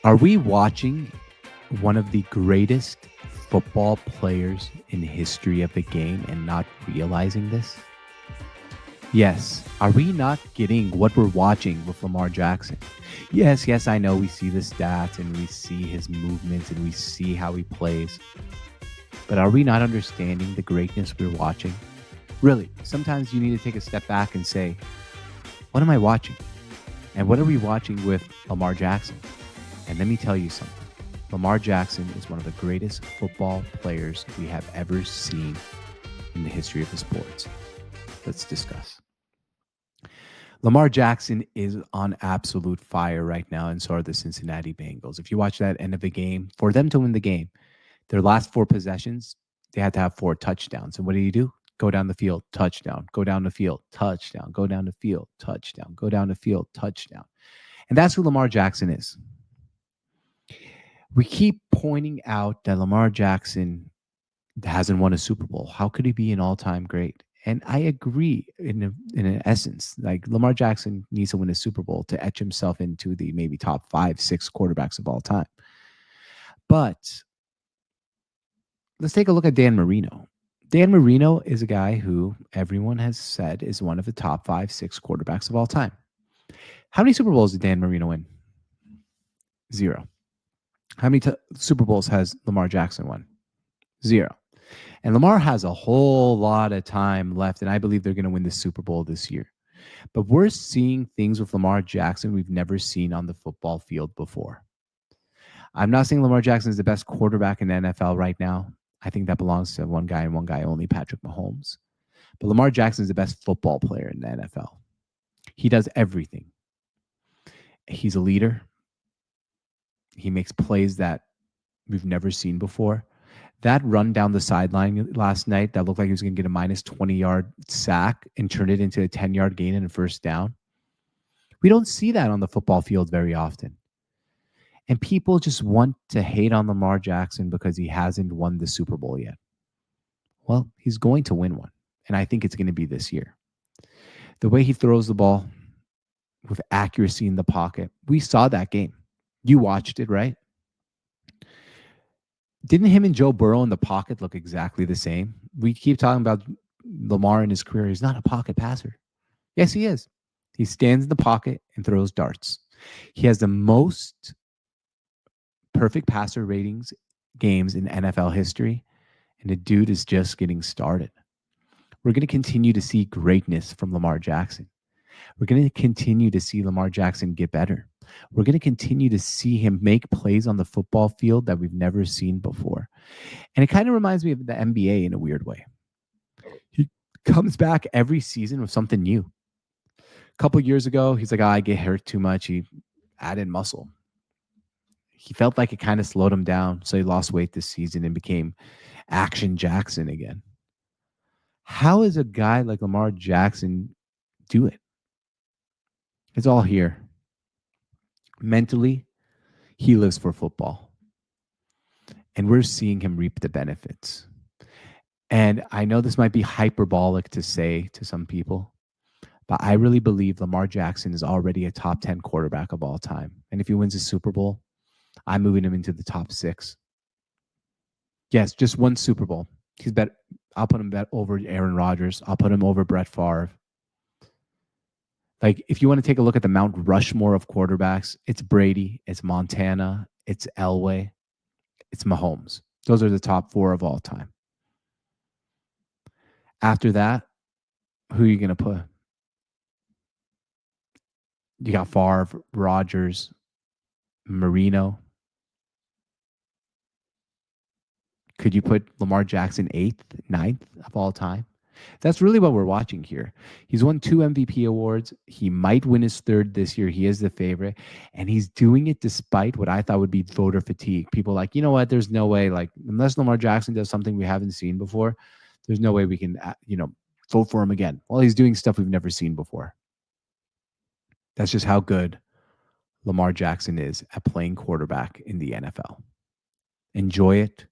Are we watching one of the greatest football players in the history of the game and not realizing this? Yes. Are we not getting what we're watching with Lamar Jackson? Yes, I know we see the stats and we see his movements and we see how he plays. But are we not understanding the greatness we're watching? Really, sometimes you need to take a step back and say, what am I watching? And what are we watching with Lamar Jackson? And let me tell you something. Lamar Jackson is one of the greatest football players we have ever seen in the history of the sports. Let's discuss. Lamar Jackson is on absolute fire right now, and so are the Cincinnati Bengals. If you watch that end of the game, for them to win the game, their last 4 possessions, they had to have 4 touchdowns. And what do? Go down the field, touchdown, go down the field, touchdown, go down the field, touchdown, go down the field, touchdown. And that's who Lamar Jackson is. We keep pointing out that Lamar Jackson hasn't won a Super Bowl. How could he be an all-time great? And I agree in an essence. Like Lamar Jackson needs to win a Super Bowl to etch himself into the maybe top 5, 6 quarterbacks of all time. But let's take a look at Dan Marino. Dan Marino is a guy who everyone has said is one of the top 5, 6 quarterbacks of all time. How many Super Bowls did Dan Marino win? 0. How many Super Bowls has Lamar Jackson won? 0. And Lamar has a whole lot of time left, and I believe they're going to win the Super Bowl this year. But we're seeing things with Lamar Jackson we've never seen on the football field before. I'm not saying Lamar Jackson is the best quarterback in the NFL right now. I think that belongs to one guy and one guy only, Patrick Mahomes. But Lamar Jackson is the best football player in the NFL. He does everything. He's a leader. He makes plays that we've never seen before. That run down the sideline last night that looked like he was going to get a minus 20-yard sack and turn it into a 10-yard gain and a first down. We don't see that on the football field very often. And people just want to hate on Lamar Jackson because he hasn't won the Super Bowl yet. Well, he's going to win one, and I think it's going to be this year. The way he throws the ball with accuracy in the pocket, we saw that game. You watched it, right? Didn't him and Joe Burrow in the pocket look exactly the same? We keep talking about Lamar in his career. He's not a pocket passer. Yes, he is. He stands in the pocket and throws darts. He has the most perfect passer ratings games in NFL history, and the dude is just getting started. We're going to continue to see greatness from Lamar Jackson. We're going to continue to see Lamar Jackson get better. We're going to continue to see him make plays on the football field that we've never seen before. And it kind of reminds me of the NBA in a weird way. He comes back every season with something new. A couple years ago, he's like, I get hurt too much. He added muscle. He felt like it kind of slowed him down, so he lost weight this season and became Action Jackson again. How does a guy like Lamar Jackson do it? It's all here. Mentally, he lives for football. And we're seeing him reap the benefits. And I know this might be hyperbolic to say to some people, but I really believe Lamar Jackson is already a top 10 quarterback of all time. And if he wins a Super Bowl, I'm moving him into the top 6. Yes, just one Super Bowl. He's bet. I'll put him bet over Aaron Rodgers. I'll put him over Brett Favre. Like, if you want to take a look at the Mount Rushmore of quarterbacks, it's Brady, it's Montana, it's Elway, it's Mahomes. Those are the top 4 of all time. After that, who are you going to put? You got Favre, Rodgers, Marino. Could you put Lamar Jackson 8th, 9th of all time? That's really what we're watching here. He's won 2 MVP awards. He might win his 3rd this year. He is the favorite. And he's doing it despite what I thought would be voter fatigue. People like, you know what? There's no way, like, unless Lamar Jackson does something we haven't seen before, there's no way we can, vote for him again. Well, he's doing stuff we've never seen before. That's just how good Lamar Jackson is at playing quarterback in the NFL. Enjoy it.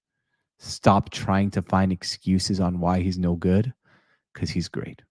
Stop trying to find excuses on why he's no good, because he's great.